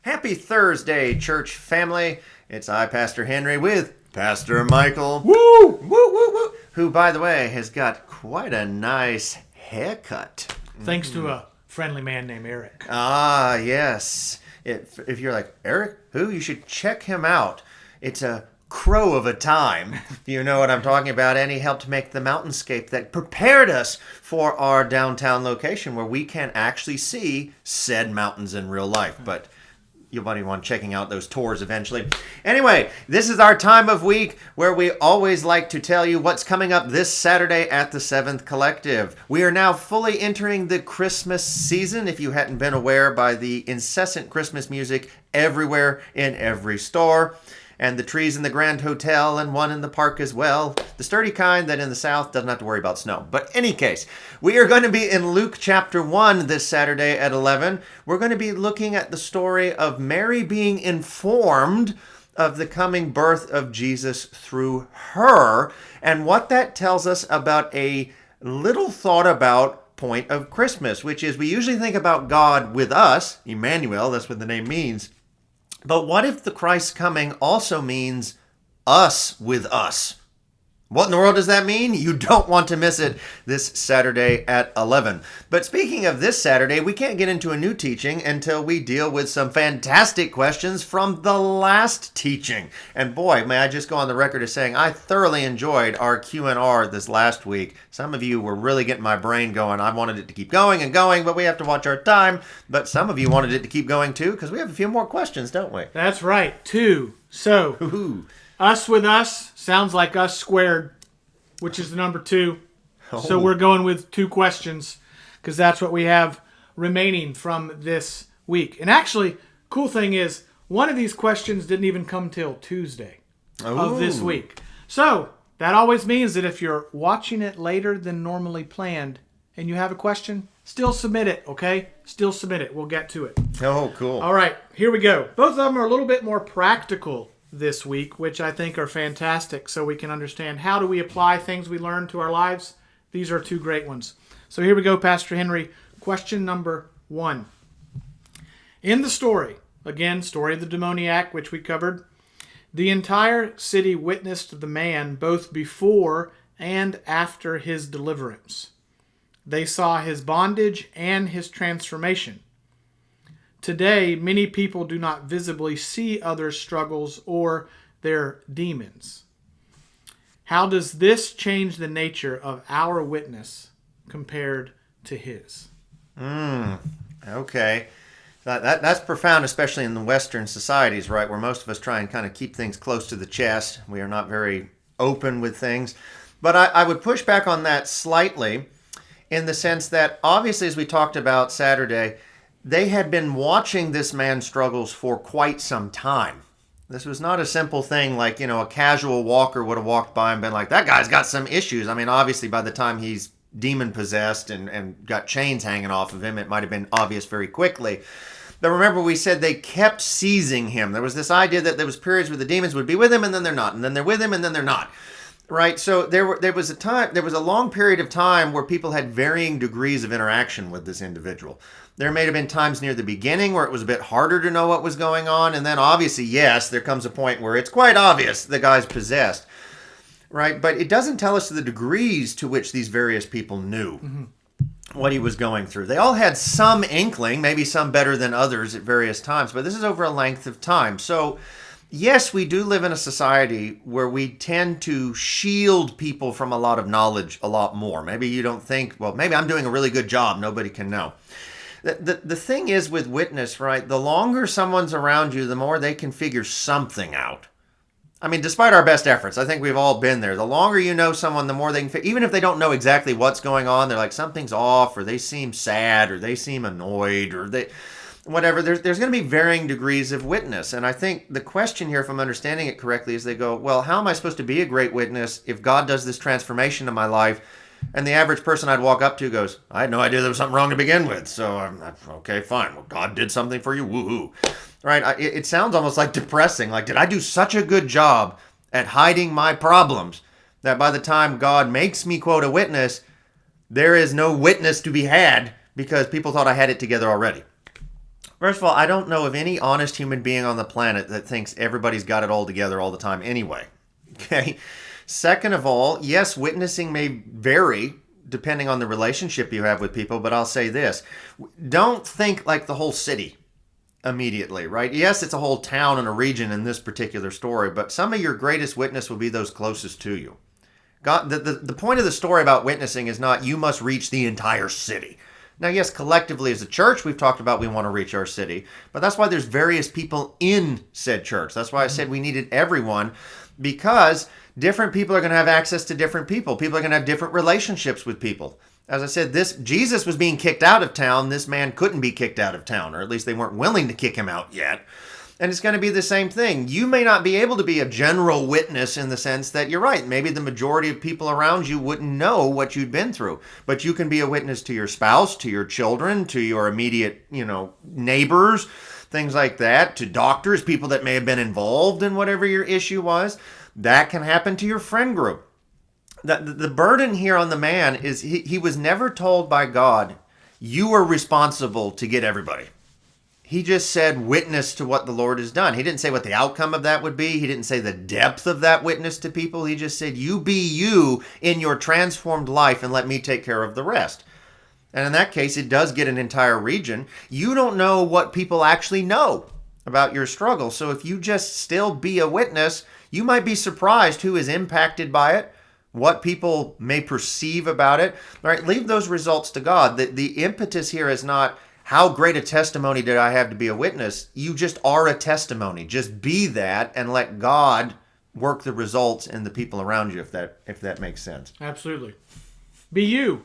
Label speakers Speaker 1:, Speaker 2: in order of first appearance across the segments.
Speaker 1: Happy Thursday, church family. It's I, Pastor Henry, with Pastor Michael.
Speaker 2: Woo!
Speaker 1: Woo, woo, woo. Who, by the way, has got quite a nice haircut.
Speaker 2: Thanks to a friendly man named Eric.
Speaker 1: Ah, yes. If you're like, Eric, who? You should check him out. It's a crow of a time. You know what I'm talking about? And he helped make the mountainscape that prepared us for our downtown location where we can actually see said mountains in real life. But you'll probably want checking out those tours eventually. Anyway, this is our time of week where we always like to tell you what's coming up this Saturday at the 7th Collective. We are now fully entering the Christmas season, if you hadn't been aware by the incessant Christmas music everywhere in every store. And the trees in the Grand Hotel and one in the park as well. The sturdy kind that in the South doesn't have to worry about snow. But any case, we are going to be in Luke chapter 1 this Saturday at 11. We're going to be looking at the story of Mary being informed of the coming birth of Jesus through her and what that tells us about a little thought about point of Christmas, which is we usually think about God with us, Emmanuel, that's what the name means. But what if the Christ coming also means us with us? What in the world does that mean? You don't want to miss it this Saturday at 11. But speaking of this Saturday, we can't get into a new teaching until we deal with some fantastic questions from the last teaching. And boy, may I just go on the record as saying I thoroughly enjoyed our Q&R this last week. Some of you were really getting my brain going. I wanted it to keep going and going, but we have to watch our time. But some of you wanted it to keep going too, because we have a few more questions, don't we?
Speaker 2: That's right, 2. So,
Speaker 1: Ooh.
Speaker 2: us with us sounds like us squared, which is the number 2. So we're going with 2 questions because that's what we have remaining from this week. And actually, cool thing is, one of these questions didn't even come till Tuesday of this week. So that always means that if you're watching it later than normally planned and you have a question, still submit it, okay? Still submit it. We'll get to it.
Speaker 1: Oh, cool.
Speaker 2: All right, here we go. Both of them are a little bit more practical this week, which I think are fantastic so we can understand how do we apply things we learn to our lives. These are 2 great ones. So here we go, Pastor Henry. Question number 1. In the story, again, story of the demoniac, which we covered, the entire city witnessed the man both before and after his deliverance. They saw his bondage and his transformation. Today, many people do not visibly see others' struggles or their demons. How does this change the nature of our witness compared to his?
Speaker 1: Okay. That's profound, especially in the Western societies, right, where most of us try and kind of keep things close to the chest. We are not very open with things. But I would push back on that slightly in the sense that, obviously, as we talked about Saturday, they had been watching this man's struggles for quite some time. This was not a simple thing like, a casual walker would have walked by and been like, that guy's got some issues. I mean, obviously, by the time he's demon-possessed and got chains hanging off of him, it might have been obvious very quickly. But remember, we said they kept seizing him. There was this idea that there was periods where the demons would be with him, and then they're not. And then they're with him, and then they're not. Right? So there was a long period of time where people had varying degrees of interaction with this individual. There may have been times near the beginning where it was a bit harder to know what was going on. And then obviously, yes, there comes a point where it's quite obvious the guy's possessed. Right? But it doesn't tell us the degrees to which these various people knew what he was going through. They all had some inkling, maybe some better than others at various times. But this is over a length of time. So yes, we do live in a society where we tend to shield people from a lot of knowledge a lot more. Maybe you don't think, well, maybe I'm doing a really good job. Nobody can know. The thing is with witness, right? The longer someone's around you, the more they can figure something out. I mean, despite our best efforts, I think we've all been there. The longer you know someone, the more they can even if they don't know exactly what's going on, they're like, something's off, or they seem sad, or they seem annoyed, or whatever. There's going to be varying degrees of witness. And I think the question here, if I'm understanding it correctly, is they go, well, how am I supposed to be a great witness if God does this transformation in my life? And the average person I'd walk up to goes, I had no idea there was something wrong to begin with. So, okay, fine. Well, God did something for you. Woohoo. Right? It sounds almost like depressing. Like, did I do such a good job at hiding my problems that by the time God makes me, quote, a witness, there is no witness to be had because people thought I had it together already? First of all, I don't know of any honest human being on the planet that thinks everybody's got it all together all the time anyway. Okay? Second of all, yes, witnessing may vary depending on the relationship you have with people, but I'll say this. Don't think like the whole city immediately, right? Yes, it's a whole town and a region in this particular story, but some of your greatest witness will be those closest to you. God, the point of the story about witnessing is not you must reach the entire city. Now, yes, collectively as a church, we've talked about we want to reach our city, but that's why there's various people in said church. That's why I said we needed everyone, because different people are going to have access to different people. People are going to have different relationships with people. As I said, Jesus was being kicked out of town. This man couldn't be kicked out of town, or at least they weren't willing to kick him out yet. And it's going to be the same thing. You may not be able to be a general witness in the sense that you're right. Maybe the majority of people around you wouldn't know what you'd been through. But you can be a witness to your spouse, to your children, to your immediate, neighbors, things like that, to doctors, people that may have been involved in whatever your issue was. That can happen to your friend group. The burden here on the man is he was never told by God, you are responsible to get everybody. He just said witness to what the Lord has done. He didn't say what the outcome of that would be. He didn't say the depth of that witness to people. He just said, you be you in your transformed life and let me take care of the rest. And in that case, it does get an entire region. You don't know what people actually know about your struggle. So if you just still be a witness, you might be surprised who is impacted by it, what people may perceive about it. All right, leave those results to God. The impetus here is not, how great a testimony did I have to be a witness? You just are a testimony. Just be that and let God work the results in the people around you, if that makes sense.
Speaker 2: Absolutely. Be you.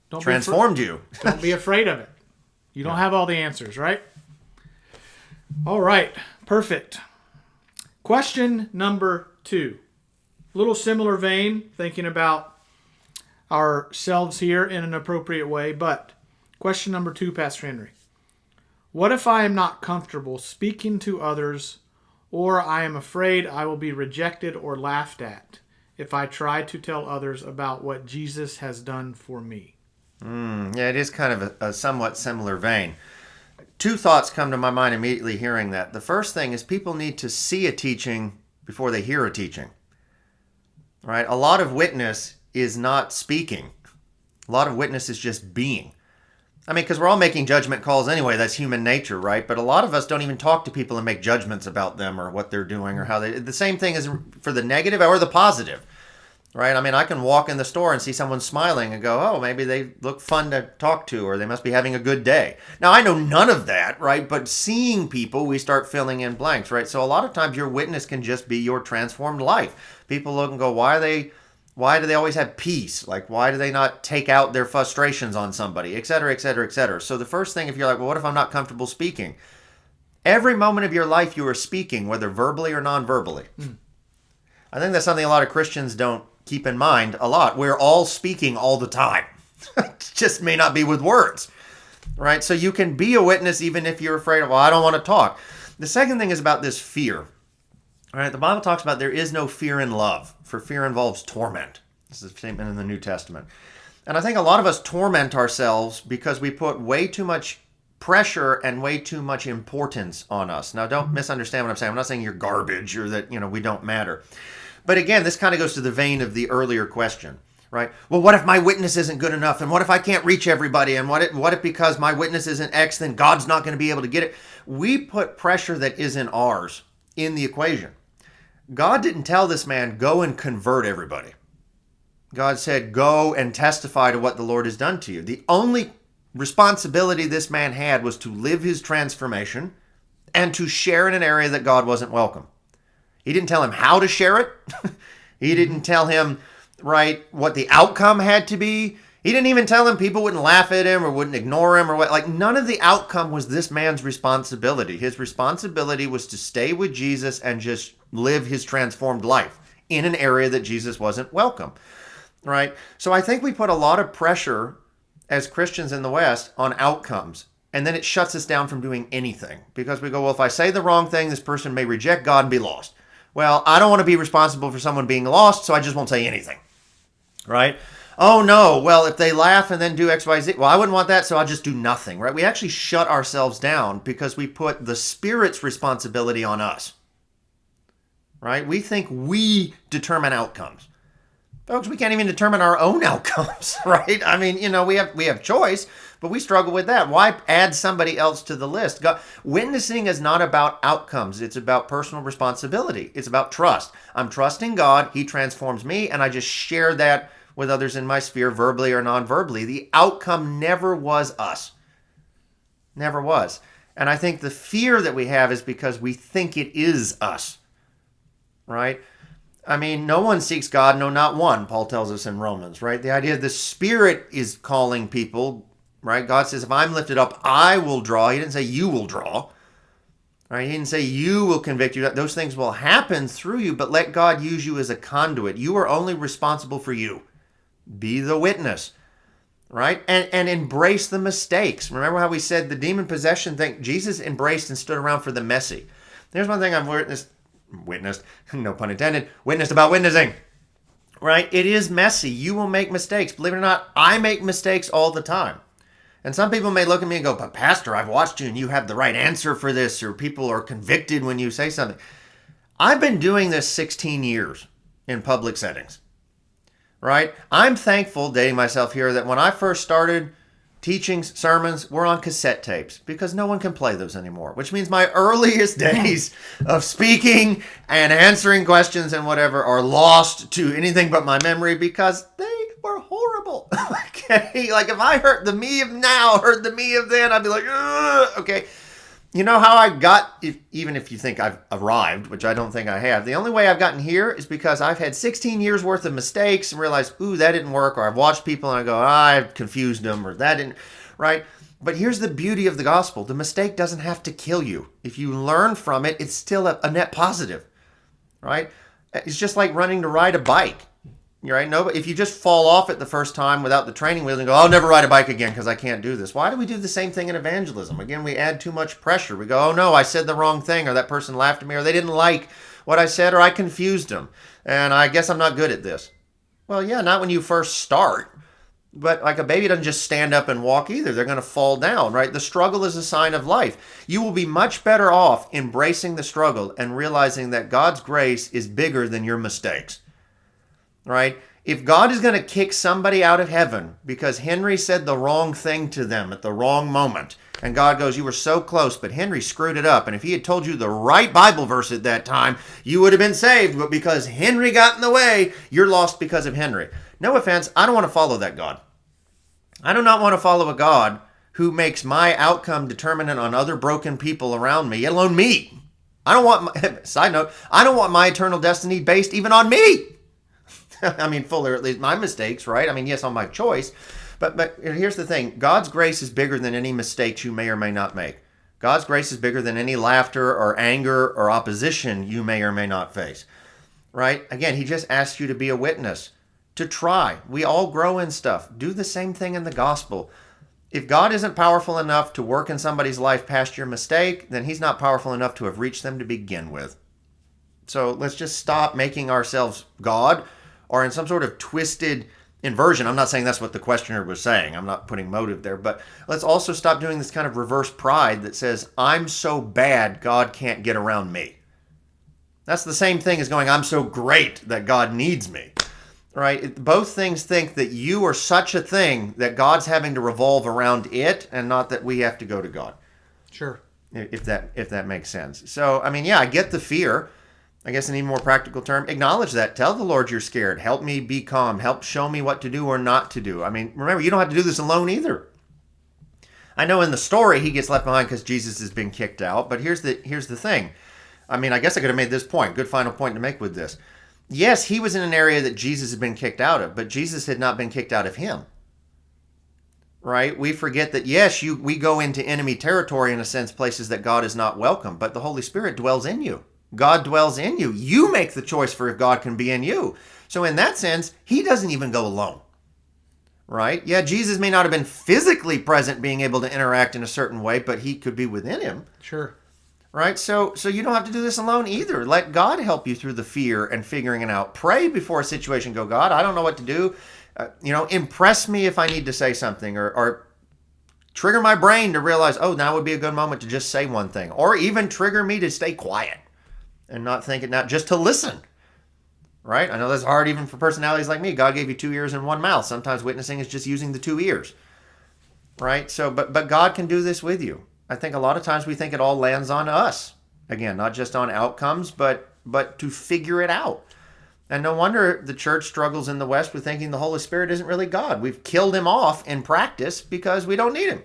Speaker 2: Don't
Speaker 1: transformed you.
Speaker 2: Don't be afraid of it. You don't have all the answers, right? All right. Perfect. Question number 2. A little similar vein, thinking about ourselves here in an appropriate way, but question number 2, Pastor Henry. What if I am not comfortable speaking to others, or I am afraid I will be rejected or laughed at if I try to tell others about what Jesus has done for me?
Speaker 1: Yeah, it is kind of a somewhat similar vein. 2 thoughts come to my mind immediately hearing that. The first thing is people need to see a teaching before they hear a teaching. Right? A lot of witness is not speaking. A lot of witness is just being. I mean, because we're all making judgment calls anyway. That's human nature, right? But a lot of us don't even talk to people and make judgments about them or what they're doing or how they... The same thing is for the negative or the positive, right? I mean, I can walk in the store and see someone smiling and go, oh, maybe they look fun to talk to, or they must be having a good day. Now, I know none of that, right? But seeing people, we start filling in blanks, right? So a lot of times your witness can just be your transformed life. People look and go, why do they always have peace? Like, why do they not take out their frustrations on somebody, et cetera, et cetera, et cetera? So the first thing, if you're like, well, what if I'm not comfortable speaking? Every moment of your life you are speaking, whether verbally or non-verbally. I think that's something a lot of Christians don't keep in mind a lot. We're all speaking all the time. It just may not be with words, right? So you can be a witness even if you're afraid of, well, I don't want to talk. The second thing is about this fear. All right, the Bible talks about there is no fear in love, for fear involves torment. This is a statement in the New Testament. And I think a lot of us torment ourselves because we put way too much pressure and way too much importance on us. Now, don't misunderstand what I'm saying. I'm not saying you're garbage or that, we don't matter. But again, this kind of goes to the vein of the earlier question, right? Well, what if my witness isn't good enough? And what if I can't reach everybody? And what if because my witness isn't X, then God's not going to be able to get it? We put pressure that isn't ours in the equation. God didn't tell this man, go and convert everybody. God said, go and testify to what the Lord has done to you. The only responsibility this man had was to live his transformation and to share in an area that God wasn't welcome. He didn't tell him how to share it. He didn't tell him, right, what the outcome had to be. He didn't even tell him people wouldn't laugh at him or wouldn't ignore him or what. Like, none of the outcome was this man's responsibility. His responsibility was to stay with Jesus and just live his transformed life in an area that Jesus wasn't welcome, right? So I think we put a lot of pressure as Christians in the West on outcomes, and then it shuts us down from doing anything because we go, well, if I say the wrong thing, this person may reject God and be lost. Well, I don't want to be responsible for someone being lost, so I just won't say anything, right? oh no, well, if they laugh and then do X, Y, Z, well, I wouldn't want that, so I'll just do nothing, right? We actually shut ourselves down because we put the Spirit's responsibility on us, right? We think we determine outcomes. Folks, we can't even determine our own outcomes, right? I mean, we have choice, but we struggle with that. Why add somebody else to the list? Witnessing is not about outcomes. It's about personal responsibility. It's about trust. I'm trusting God. He transforms me, and I just share that with others in my sphere, verbally or non-verbally. The outcome never was us. Never was. And I think the fear that we have is because we think it is us, right? I mean, no one seeks God, no, not one, Paul tells us in Romans, right? The idea the Spirit is calling people, right? God says, if I'm lifted up, I will draw. He didn't say you will draw, right? He didn't say you will convict you. Those things will happen through you, but let God use you as a conduit. You are only responsible for you. Be the witness, right? And embrace the mistakes. Remember how we said the demon possession thing, Jesus embraced and stood around for the messy. There's one thing I've witnessed, no pun intended, witnessed about witnessing, right? It is messy. You will make mistakes. Believe it or not, I make mistakes all the time. And some people may look at me and go, but Pastor, I've watched you and you have the right answer for this, or people are convicted when you say something. I've been doing this 16 years in public settings, right? I'm thankful, dating myself here, that when I first started teaching sermons were on cassette tapes because no one can play those anymore, which means my earliest days of speaking and answering questions and whatever are lost to anything but my memory because they were horrible. Okay? Like if I heard the me of now, heard the me of then, I'd be like, ugh. Okay. You know how I got, even if you think I've arrived, which I don't think I have, the only way I've gotten here is because I've had 16 years worth of mistakes and realized, ooh, that didn't work, or I've watched people and I go, I confused them, or that didn't, right? But here's the beauty of the gospel. The mistake doesn't have to kill you. If you learn from it, it's still a net positive, right? It's just like running to ride a bike. Right? No, but if you just fall off it the first time without the training wheels and go, I'll never ride a bike again because I can't do this. Why do we do the same thing in evangelism? Again, we add too much pressure. We go, oh no, I said the wrong thing, or that person laughed at me, or they didn't like what I said, or I confused them, and I guess I'm not good at this. Well, yeah, not when you first start. But like a baby doesn't just stand up and walk either. They're going to fall down, right? The struggle is a sign of life. You will be much better off embracing the struggle and realizing that God's grace is bigger than your mistakes. Right? If God is going to kick somebody out of heaven because Henry said the wrong thing to them at the wrong moment, and God goes, you were so close, but Henry screwed it up, and if he had told you the right Bible verse at that time, you would have been saved, but because Henry got in the way, you're lost because of Henry. No offense, I don't want to follow that God. I do not want to follow a God who makes my outcome determinant on other broken people around me, let alone me. I don't want, side note, I don't want my eternal destiny based even on me. I mean, fully, or at least my mistakes, right? I mean, yes, on my choice. But here's the thing. God's grace is bigger than any mistakes you may or may not make. God's grace is bigger than any laughter or anger or opposition you may or may not face, right? Again, he just asks you to be a witness, to try. We all grow in stuff. Do the same thing in the gospel. If God isn't powerful enough to work in somebody's life past your mistake, then he's not powerful enough to have reached them to begin with. So let's just stop making ourselves God, or in some sort of twisted inversion. I'm not saying that's what the questioner was saying. I'm not putting motive there. But let's also stop doing this kind of reverse pride that says, I'm so bad, God can't get around me. That's the same thing as going, I'm so great that God needs me. Right? Both things think that you are such a thing that God's having to revolve around it, and not that we have to go to God.
Speaker 2: Sure.
Speaker 1: If that makes sense. So, I mean, yeah, I get the fear. I guess in a more practical term, acknowledge that. Tell the Lord you're scared. Help me be calm. Help show me what to do or not to do. I mean, remember, you don't have to do this alone either. I know in the story he gets left behind because Jesus has been kicked out, but here's the thing. I mean, I guess I could have made this point. Good final point to make with this. Yes, he was in an area that Jesus had been kicked out of, but Jesus had not been kicked out of him. Right? We forget that, yes, we go into enemy territory, in a sense, places that God is not welcome, but the Holy Spirit dwells in you. God dwells in you. You make the choice for if God can be in you. So in that sense, he doesn't even go alone. Right? Yeah, Jesus may not have been physically present, being able to interact in a certain way, but he could be within him.
Speaker 2: Sure.
Speaker 1: right? So you don't have to do this alone either. Let God help you through the fear and figuring it out. Pray before a situation. Go, God, I don't know what to do. Impress me if I need to say something, or trigger my brain to realize, oh, now would be a good moment to just say one thing, or even trigger me to stay quiet and not think it, not just to listen. Right? I know that's hard even for personalities like me. God gave you 2 ears and 1 mouth. Sometimes witnessing is just using the 2 ears. Right? So, but God can do this with you. I think a lot of times we think it all lands on us. Again, not just on outcomes, but to figure it out. And no wonder the church struggles in the West with thinking the Holy Spirit isn't really God. We've killed him off in practice because we don't need him.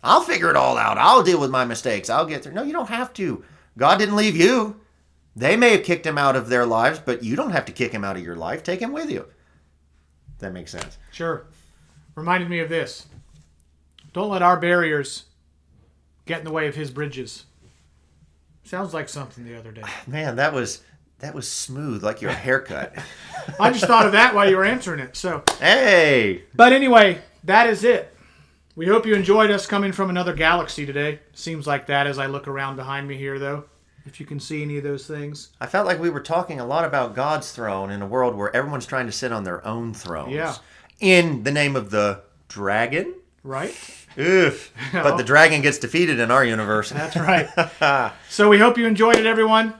Speaker 1: I'll figure it all out. I'll deal with my mistakes. I'll get through. No, you don't have to. God didn't leave you. They may have kicked him out of their lives, but you don't have to kick him out of your life. Take him with you. That makes sense.
Speaker 2: Sure. Reminded me of this. Don't let our barriers get in the way of his bridges. Sounds like something the other day.
Speaker 1: Man, that was smooth, like your haircut.
Speaker 2: I just thought of that while you were answering it. So,
Speaker 1: hey.
Speaker 2: But anyway, that is it. We hope you enjoyed us coming from another galaxy today. Seems like that as I look around behind me here, though. If you can see any of those things.
Speaker 1: I felt like we were talking a lot about God's throne in a world where everyone's trying to sit on their own thrones.
Speaker 2: Yeah.
Speaker 1: In the name of the dragon.
Speaker 2: Right?
Speaker 1: Ugh. But the dragon gets defeated in our universe.
Speaker 2: That's right. So we hope you enjoyed it, everyone.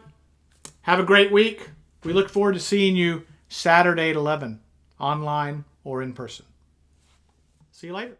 Speaker 2: Have a great week. We look forward to seeing you Saturday at 11, online or in person. See you later.